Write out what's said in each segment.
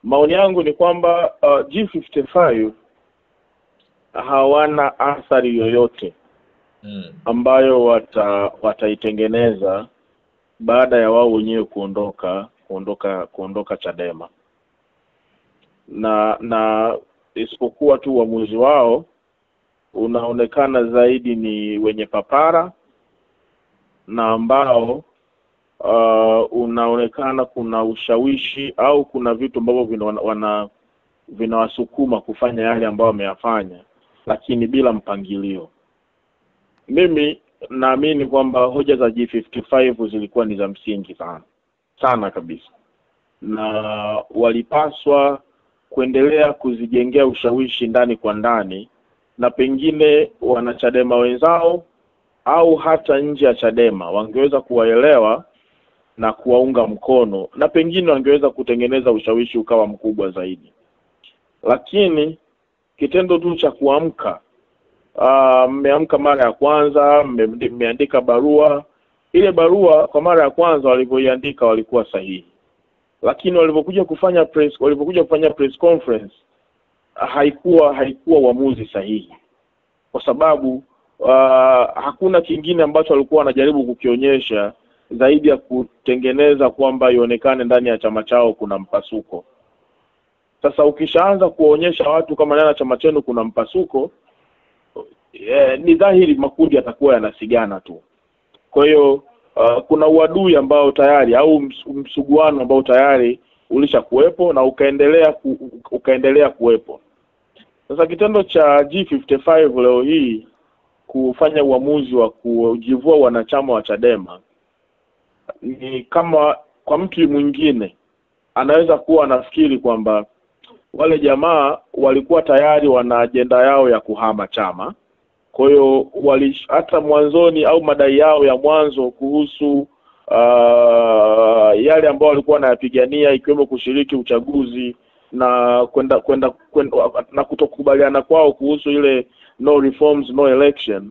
Maoni yangu ni kwamba G55 hawana athari yoyote ambayo wataitengeneza baada ya wao wenyewe kuondoka Chadema. Na isipokuwa tu uamuzi wao unaonekana zaidi ni wenye papara, na ambao unaonekana kuna ushawishi au kuna vitu ambavyo vinawasukuma kufanya yale ambayo wameyafanya, lakini bila mpangilio. Mimi naamini kwamba hoja za G55 zilikuwa ni za msingi sana kabisa, na walipaswa kuendelea kuzijengea ushawishi ndani kwa ndani, na pengine wanachadema wenzao au hata nje ya Chadema wangeweza kuwaelewa na kuwaunga mkono, na pengine wangeweza kutengeneza ushawishi ukawa mkubwa zaidi. Lakini kitendo tu cha kuamka, mmeamka mara ya kwanza, mmeandika barua. Ile barua kwa mara ya kwanza walivyoiandika walikuwa sahihi, lakini walipokuja kufanya press conference haikuwa uamuzi sahihi, kwa sababu hakuna kingine ambacho walikuwa wanajaribu kukionyesha zaidi ya kutengeneza kwamba ionekane ndani ya chama chao kuna mpasuko. Sasa ukishaanza kuonyesha watu kama ndani ya chama chenu kuna mpasuko, ni dhahiri makundi yatakuwa yanasigana tu. Kwa hiyo kuna uadui ambao tayari au msuguano ambao tayari ulishakuwepo na ukaendelea kuwepo. Sasa kitendo cha G55 leo hii kufanya uamuzi wa kujivua wanachama wa Chadema ni kama kwa mtu mwingine anaweza kuwa anafikiri kwamba wale jamaa walikuwa tayari wana ajenda yao ya kuhama chama. Kwa hiyo hata mwanzoni au madai yao ya mwanzo kuhusu yale ambao walikuwa wanayapigania, ikiwemo kushiriki uchaguzi na kwenda na kutokubaliana kwao kuhusu ile no reforms no election.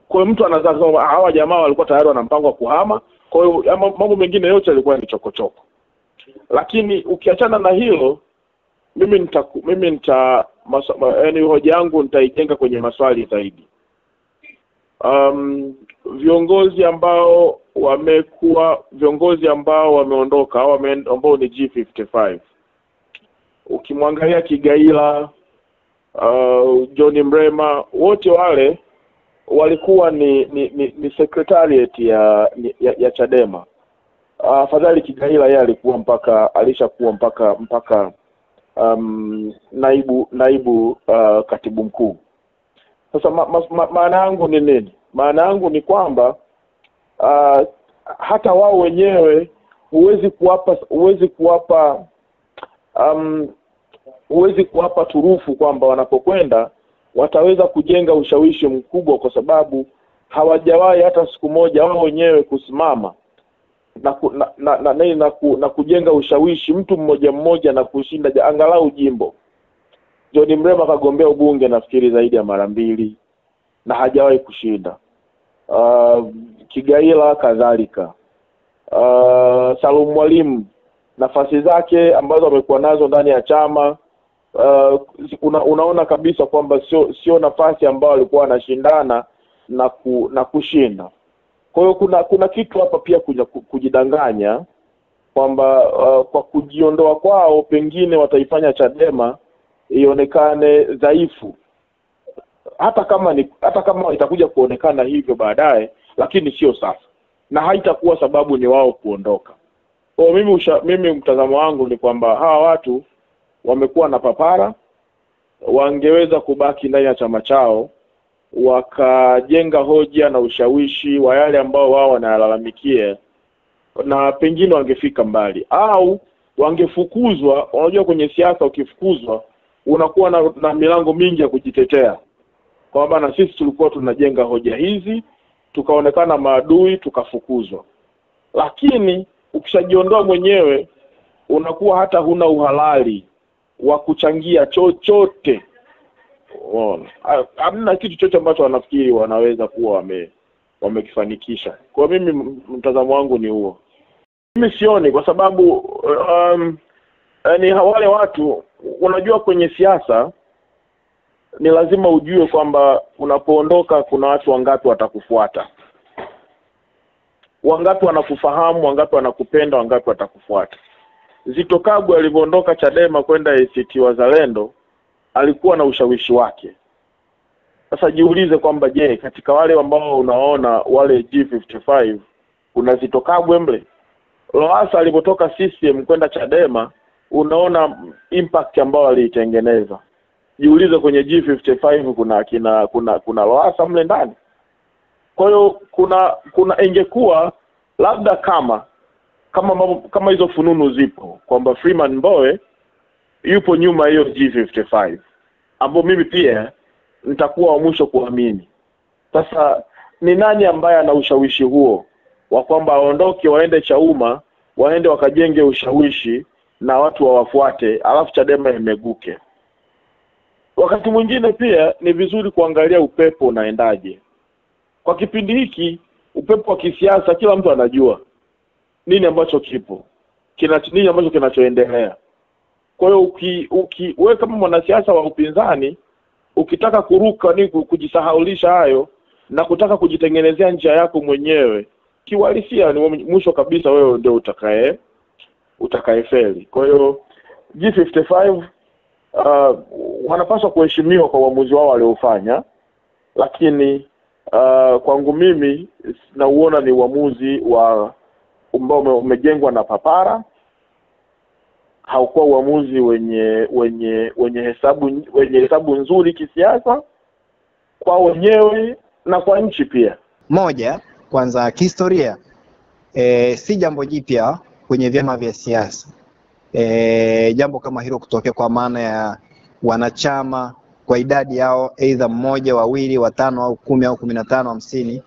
Kwa hiyo mtu anaweza kusema hawa jamaa walikuwa tayari wana mpango wa kuhama, kwa hiyo mambo mengine yote yalikuwa ni chokochoko. Lakini ukiachana na hilo, mimi hoja yangu nitaijenga kwenye maswali zaidi. Viongozi ambao wameondoka au ambao ni G55, ukimwangalia Kigaila, John Mrema, wote wale walikuwa ni secretariat ya Chadema. Afadhali Kigaila yeye alishakuwa mpaka naibu katibu mkuu. Sasa maana yangu ni nini? Maana yangu ni kwamba hata wao wenyewe huwezi kuwapa turufu kwamba wanapokwenda wataweza kujenga ushawishi mkubwa, kwa sababu hawajawahi hata siku moja wao wenyewe kusimama na kujenga ushawishi mtu mmoja na kushinda angalau jimbo. John Mrema kagombea ubunge nafikiri zaidi ya mara 2 na hajawahi kushinda. Kigaila kadhalika. Salum Mwalimu nafasi zake ambazo amekuwa nazo ndani ya chama, unaona kabisa kwamba sio nafasi ambayo alikuwa anashindana na kushinda. Kwa hiyo kuna kitu hapa pia kujidanganya kwamba kwa kujiondoa kwao pengine wataifanya Chadema ionekane dhaifu, hata kama itakuja kuonekana hivyo baadaye, lakini sio sasa, na haitakuwa sababu ni wao kuondoka. Kwa mimi mtazamo wangu ni kwamba hawa watu wamekuwa na papara, wangeweza kubaki ndani ya chama chao wakajenga hoja na ushawishi wa yale ambao wao wanalalamikia, na pengine wangefika mbali, au wangefukuzwa. Unajua kwenye siasa ukifukuzwa unakuwa na milango mingi ya kujitetea, kwamba na sisi tulikuwa tunajenga hoja hizi, tukaonekana maadui, tukafukuzwa. Lakini ukishajiondoa mwenyewe unakuwa hata huna uhalali wa kuchangia chochote. Hamna kitu chochote ambacho wanafikiri wanaweza kuwa wamekifanikisha. Kwa mimi mtazamo wangu ni huo. Mimi sioni, kwa sababu Yaani wale watu, unajua kwenye siasa ni lazima ujue kwamba unapoondoka kuna watu wangapi watakufuata. Wangapi wanakufahamu, wangapi wanakupenda, wangapi watakufuata. Zitto Kabwe alipoondoka Chadema kwenda ACT Wazalendo alikuwa na ushawishi wake. Sasa jiulize kwamba je, katika wale ambao unaona wale G55 kuna Zitto Kabwe mle? Lowassa alipotoka CCM kwenda Chadema unaona impact ambao aliitengeneza. Jiulize kwenye G55 kuna Lowassa mle ndani. Kwa hiyo kuna ingekuwa labda kama hizo fununu zipo kwamba Freeman Mbowe yupo nyuma hiyo G55, ambao mimi pia nitakuwa wa mwisho kuamini. Sasa ni nani ambaye ana ushawishi huo wa kwamba waondoke waende Chauma, waende wakajenge ushawishi na watu wawafuate, alafu Chadema imeguke? Wakati mwingine pia ni vizuri kuangalia upepo unaendaje. Kwa kipindi hiki upepo wa kisiasa kila mtu anajua nini ambacho kipo, nini ambacho kinachoendelea. Kwa hiyo wewe kama mwanasiasa wa upinzani ukitaka kuruka ni kujisahaulisha hayo na kutaka kujitengenezea njia yako mwenyewe, kiuhalisia ni mwisho kabisa wewe ndio utakayefeli. Kwa hiyo G55 wanapaswa kuheshimiwa kwa uamuzi wao waliofanya, lakini kwangu mimi nauona ni uamuzi ambao umejengwa na papara. Haukuwa uamuzi wenye hesabu nzuri kisiasa kwa wenyewe na kwa nchi pia. Moja, kwanza kihistoria, si jambo jipya kwenye vyama vya siasa. Jambo kama hilo kutokea kwa maana ya wanachama kwa idadi yao aidha mmoja, wawili, watano au 10 au 15,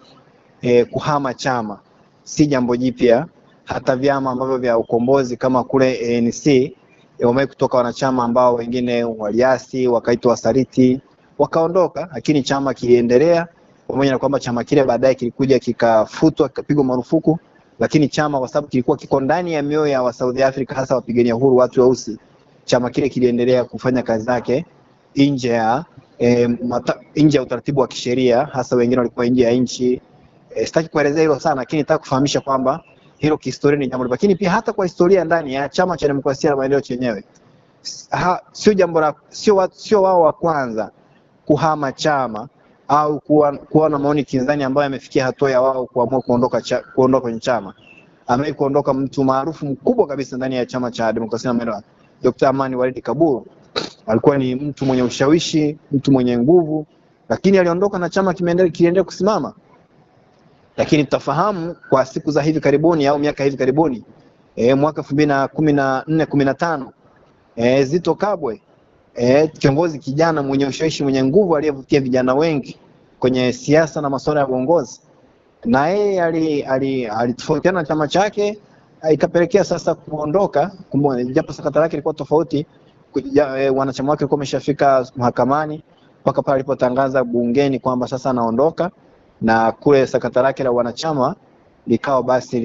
50 kuhama chama si jambo jipya. Hata vyama ambavyo vya ukombozi kama kule ANC wamekuwa kutoka wanachama ambao wengine waliasi, wakaitwa wasaliti, wakaondoka, lakini chama kiliendelea, pamoja na kwamba chama kile baadaye kilikuja kikafutwa, kikapigwa marufuku, lakini chama kwa sababu kilikuwa kiko ndani ya mioyo ya wa South Africa, hasa wapigania uhuru, watu weusi, chama kile kiliendelea kufanya kazi zake nje ya utaratibu wa kisheria, hasa wengine walikuwa nje ya nchi. Sitaki kuelezea hilo sana, lakini nataka kufahamisha kwamba hilo kihistoria ni jambo. Lakini pia hata kwa historia ndani ya chama cha demokrasia na maendeleo chenyewe, sio jambo la sio wao wa kwanza kuhama chama au kuwa na maoni kinzani ambayo yamefikia hatua ya wao kuamua kuondoka kwenye chama. Kuondoka mtu maarufu mkubwa kabisa ndani ya chama cha demokrasia na maendeleo, Dr. Amani Walid Kaburu. Alikuwa ni mtu mwenye ushawishi, mtu mwenye nguvu, lakini aliondoka na chama kiendelea kusimama. Lakini tutafahamu kwa siku za hivi karibuni au miaka hivi karibuni, mwaka 2014-15, Zitto Kabwe, kiongozi kijana mwenye ushawishi, mwenye nguvu, aliyevutia vijana wengi kwenye siasa na masuala ya uongozi, na yeye alitofautiana na chama chake, ikapelekea sasa kuondoka, japo sakata lake ilikuwa tofauti. Wanachama wake walikuwa wameshafika mahakamani mpaka pale alipotangaza bungeni kwamba sasa anaondoka, na kule sakata lake la wanachama likao basi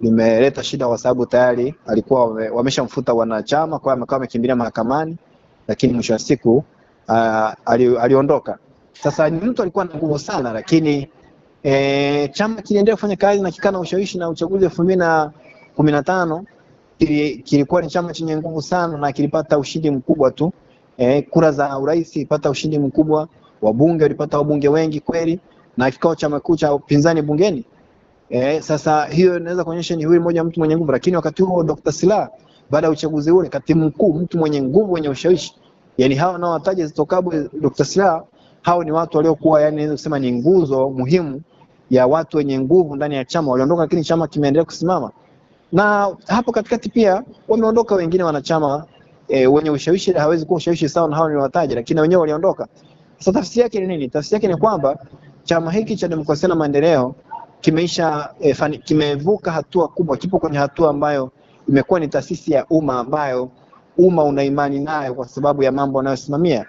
limeleta shida kwa sababu tayari alikuwa wameshamfuta wanachama, kwa amekuwa amekimbilia mahakamani, lakini mwisho wa siku aliondoka. Sasa ni mtu alikuwa na nguvu sana, lakini chama kiliendelea kufanya kazi na kikana ushawishi, na uchaguzi wa 2015 kilikuwa ni chama chenye nguvu sana na kilipata ushindi mkubwa tu. Kura za urais ilipata ushindi mkubwa, wabunge walipata wabunge wengi kweli, na kikao cha makuu cha upinzani bungeni. Sasa hiyo inaweza kuonyesha ni huyu mmoja mtu mwenye nguvu. Lakini wakati huo Dr. Slaa, baada ya uchaguzi ule, katibu mkuu, mtu mwenye nguvu, mwenye ushawishi. Yani hao nao wataje Zitto Kabwe, Dr. Slaa, hao ni watu waliokuwa naweza kusema ni nguzo muhimu ya watu wenye nguvu ndani ya chama. Waliondoka, lakini chama kimeendelea kusimama. Na hapo katikati pia wameondoka wengine wanachama wenye ushawishi, hawezi kuwa ushawishi sawa na hao niliowataja, lakini wenyewe waliondoka. Sasa tafsiri yake ni nini? Tafsiri yake ni kwamba chama hiki cha demokrasia na maendeleo kimevuka hatua kubwa, kipo kwenye hatua ambayo imekuwa ni taasisi ya umma ambayo umma una imani nayo kwa sababu ya mambo anayosimamia.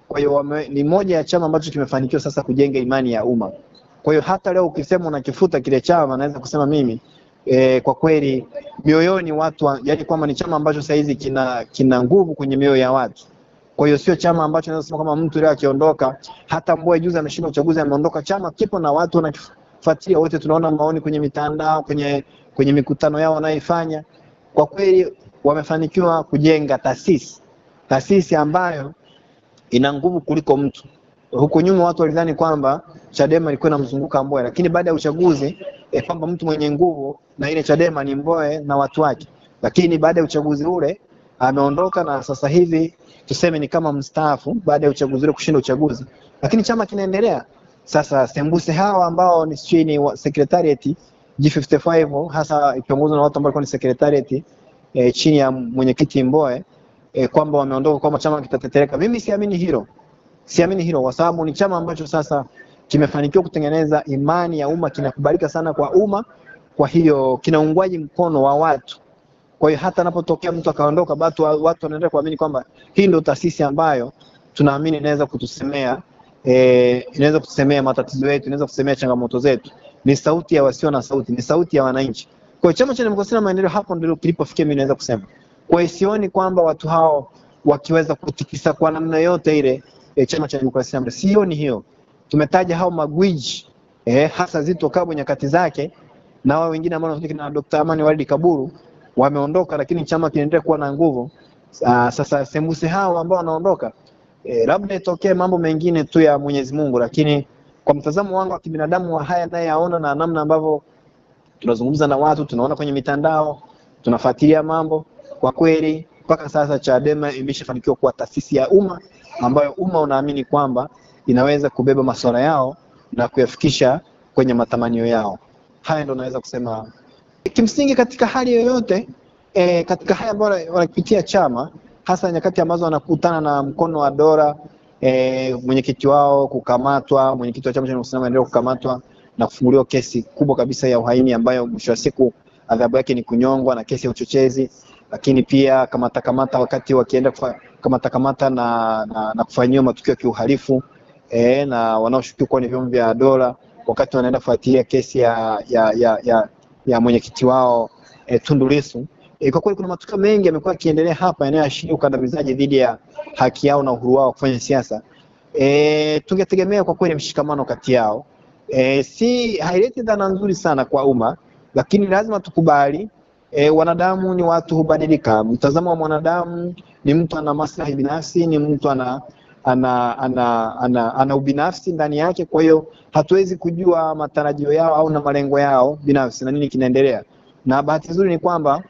Kwa hiyo ni moja ya chama ambacho kimefanikiwa sasa kujenga imani ya umma. Kwa hiyo hata leo ukisema unakifuta kile chama, naweza kusema mimi kwa kweli mioyoni watu, yani kwamba ni chama ambacho sasa hizi kina nguvu kwenye mioyo ya watu. Kwa hiyo sio chama ambacho naweza kusema kama mtu leo akiondoka, hata Mbowe juzi ameshinda uchaguzi ameondoka, chama kipo na watu wanakifuatilia wote, tunaona maoni kwenye mitandao, kwenye mikutano yao wanayoifanya. Kwa kweli wamefanikiwa kujenga taasisi ambayo ina nguvu kuliko mtu. Huko nyuma watu walidhani kwamba Chadema ilikuwa inamzunguka Mbowe, lakini baada ya uchaguzi kwamba mtu mwenye nguvu na ile Chadema ni Mbowe na watu wake. Lakini baada ya uchaguzi ule ameondoka, na sasa hivi tuseme ni kama mstaafu baada ya uchaguzi ule kushinda uchaguzi, lakini chama kinaendelea. Sasa sembuse hawa ambao ni chini secretariat G55, hasa ikiongozwa na watu ambao walikuwa ni secretariat chini ya mwenyekiti Mbowe, kwamba wameondoka, kwamba chama kitatetereka. Mimi siamini hilo kwa sababu ni chama ambacho sasa kimefanikiwa kutengeneza imani ya umma, kinakubalika sana kwa umma, kwa hiyo kinaungwaji mkono wa watu. Kwa hiyo hata anapotokea mtu akaondoka, watu wanaendelea kuamini kwamba hii ndio taasisi ambayo tunaamini inaweza kutusemea matatizo yetu, inaweza kusemea changamoto zetu. Ni sauti ya wasio na sauti, ni sauti ya wananchi. Kwa hiyo Chama cha Demokrasia na Maendeleo hapo ndio kilipofikia, mimi naweza kusema. Kwa hiyo sioni kwamba watu hao wakiweza kutikisa kwa namna yote ile Chama cha Demokrasia na Maendeleo. Sioni hiyo. Tumetaja hao magwiji hasa Zitto Kabwe nyakati zake, na wao wengine ambao wanafikiri na Dr. Amani Walid Kaburu wameondoka, lakini chama kinaendelea kuwa na nguvu. Sasa sembuse hao ambao wanaondoka, labda itokee mambo mengine tu ya Mwenyezi Mungu, lakini kwa mtazamo wangu wa kibinadamu wa haya naye yaona, na namna ambavyo tunazungumza na watu, tunaona kwenye mitandao, tunafuatilia mambo, kwa kweli mpaka sasa Chadema imeshafanikiwa kuwa taasisi ya umma ambayo umma unaamini kwamba inaweza kubeba masuala yao na kuyafikisha kwenye matamanio yao. Haya ndio naweza kusema kimsingi katika hali yoyote, katika haya ambayo wanapitia chama, hasa nyakati ambazo wanakutana na mkono wa dola, mwenyekiti wao kukamatwa, mwenyekiti wa Chama cha Demokrasia na Maendeleo kukamatwa na kufunguliwa kesi kubwa kabisa ya uhaini ambayo mwisho wa siku adhabu yake ni kunyongwa, na kesi ya uchochezi, lakini pia kamata wakati wakienda kamata na kufanyiwa matukio ya kiuhalifu, na wanaoshukiwa kuwa ni vyombo vya dola wakati wanaenda kufuatilia kesi ya mwenyekiti wao Tundu Lissu. Kwa kweli kuna matukio mengi yamekuwa yakiendelea hapa yanayoashiria ukandamizaji dhidi ya haki yao na uhuru wao kufanya siasa. Tungetegemea kwa kweli mshikamano kati yao. Haileti dhana nzuri sana kwa umma, lakini lazima tukubali wanadamu ni watu, hubadilika. Mtazamo wa mwanadamu ni mtu ana maslahi binafsi, ni mtu ana ubinafsi ndani yake. Kwa hiyo hatuwezi kujua matarajio yao au na malengo yao binafsi na nini kinaendelea. Na bahati nzuri ni kwamba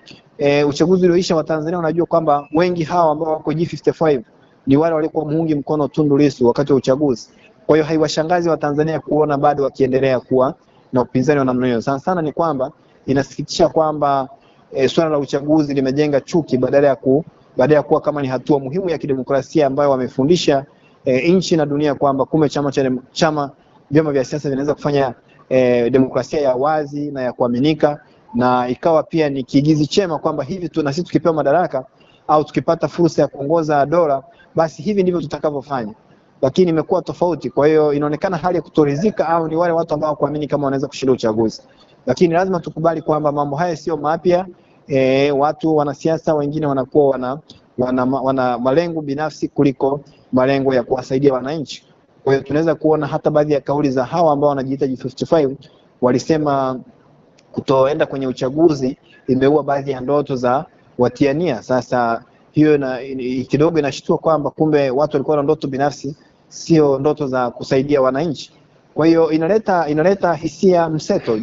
uchaguzi ulioisha wa Tanzania unajua kwamba wengi hao ambao wako G55 ni wale walikuwa muungi mkono Tundu Lissu wakati wa uchaguzi. Kwa hiyo haiwashangazi wa Tanzania kuona bado wakiendelea kuwa na upinzani wa namna hiyo. Sana ni kwamba inasikitisha kwamba swala la uchaguzi limejenga chuki badala ya kuwa kama ni hatua muhimu ya kidemokrasia ambayo wamefundisha nchi na dunia kwamba kumbe vyama vya siasa vinaweza kufanya demokrasia ya wazi na ya kuaminika, na ikawa pia ni kiigizi chema kwamba hivi tu na sisi tukipewa madaraka au tukipata fursa ya kuongoza dola, basi hivi ndivyo tutakavyofanya. Lakini imekuwa tofauti. Kwa hiyo inaonekana hali ya kutoridhika au ni wale watu ambao kuamini kama wanaweza kushinda uchaguzi. Lakini lazima tukubali kwamba mambo haya sio mapya. Watu wanasiasa wengine wanakuwa wana malengo binafsi kuliko malengo ya kuwasaidia wananchi. Kwa hiyo tunaweza kuona hata baadhi ya kauli za hawa ambao wanajiita G55 walisema kutoenda kwenye uchaguzi imeua baadhi ya ndoto za watiania. Sasa hiyo kidogo inashtua kwamba kumbe watu walikuwa na ndoto binafsi, sio ndoto za kusaidia wananchi. Kwa hiyo inaleta hisia mseto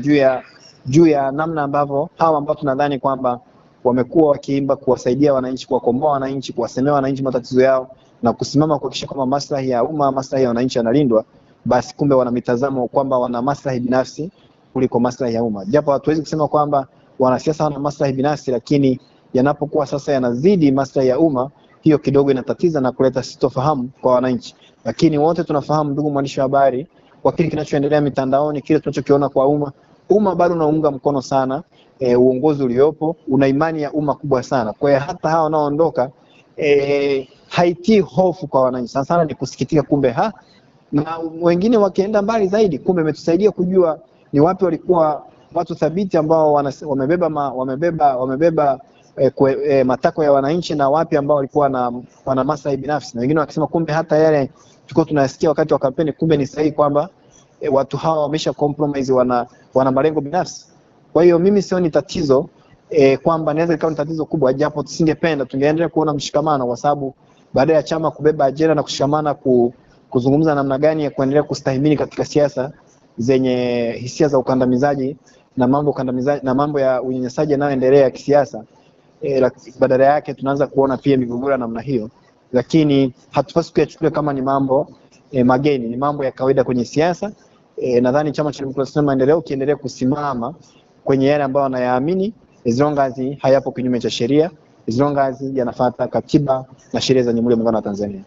juu ya namna ambavyo hawa ambao tunadhani kwamba wamekuwa wakiimba kuwasaidia wananchi, kuwakomboa wananchi, kuwasemea wananchi matatizo yao na kusimama kuhakikisha kwamba maslahi ya umma, maslahi ya wananchi yanalindwa, basi kumbe wana mitazamo kwamba wana maslahi binafsi kuliko maslahi ya umma. Japo hatuwezi kusema kwamba wanasiasa wana maslahi binafsi, lakini yanapokuwa sasa yanazidi maslahi ya umma, hiyo kidogo inatatiza na kuleta sitofahamu kwa wananchi. Lakini wote tunafahamu, ndugu mwandishi wa habari, kwa kile kinachoendelea mitandaoni, kile tunachokiona kwa umma bado unaunga mkono sana uongozi uliopo, una imani ya umma kubwa sana. Kwa hiyo hata hao wanaoondoka haitii hofu kwa wananchi. Sana ni kusikitika kumbe na wengine wakienda mbali zaidi, kumbe imetusaidia kujua ni wapi walikuwa watu thabiti ambao wamebeba matakwa ya wananchi, na wapi ambao walikuwa wana maslahi binafsi. Na wengine wakisema kumbe hata yale tulikuwa tunasikia wakati wa kampeni, kumbe ni sahihi kwamba watu hawa wamesha compromise, wana malengo binafsi. Kwa hiyo mimi sioni tatizo kwamba naweza ikawa ni tatizo kubwa, japo tusingependa tungeendelea kuona mshikamano, kwa sababu baada ya chama kubeba ajenda na kushikamana kuzungumza namna gani ya kuendelea kustahimili katika siasa zenye hisia za ukandamizaji na mambo ya unyanyasaji yanayoendelea ya kisiasa, badala yake tunaanza kuona pia migogoro namna hiyo. Lakini hatupaswi kuyachukulia kama ni mambo mageni, ni mambo ya kawaida kwenye siasa. Nadhani Chama cha Demokrasia na Maendeleo kiendelee kusimama kwenye yale ambayo wanayaamini, as long as hayapo kinyume cha sheria, as long as yanafuata katiba na sheria za Jamhuri ya Muungano wa Tanzania.